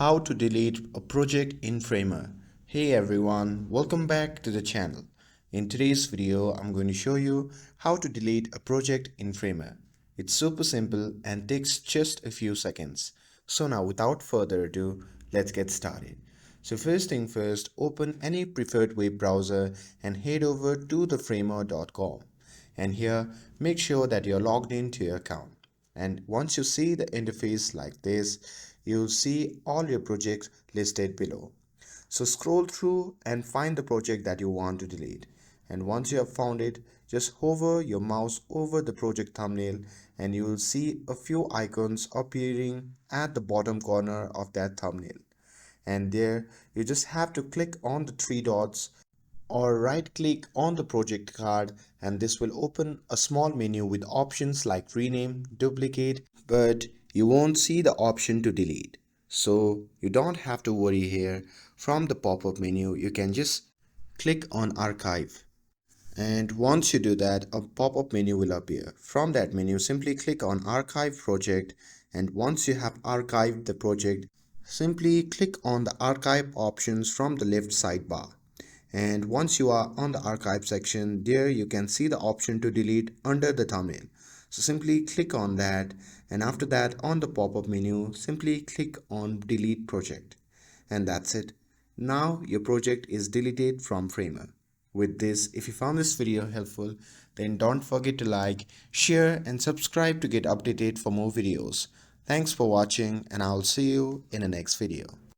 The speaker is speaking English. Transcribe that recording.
How to delete a project in Framer. Hey everyone, welcome back to the channel. In today's video, I'm going to show you how to delete a project in Framer. It's super simple and takes just a few seconds. So now without further ado, let's get started. So first thing first, open any preferred web browser and head over to theframer.com. And here, make sure that you're logged into your account. And once you see the interface like this, you'll see all your projects listed below. So scroll through and find the project that you want to delete. And once you have found it, just hover your mouse over the project thumbnail and you will see a few icons appearing at the bottom corner of that thumbnail. And there you just have to click on the three dots or right click on the project card, and this will open a small menu with options like rename, duplicate, but you won't see the option to delete. So you don't have to worry here. From the pop-up menu you can just click on archive, and once you do that a pop-up menu will appear. From that menu simply click on archive project, and once you have archived the project simply click on the archive options from the left sidebar. And once you are on the archive section, there you can see the option to delete under the thumbnail. So simply click on that, and after that on the pop-up menu simply click on delete project, and that's it. Now your project is deleted from Framer. With this, if you found this video helpful, then don't forget to like, share and subscribe to get updated for more videos. Thanks for watching, and I'll see you in the next video.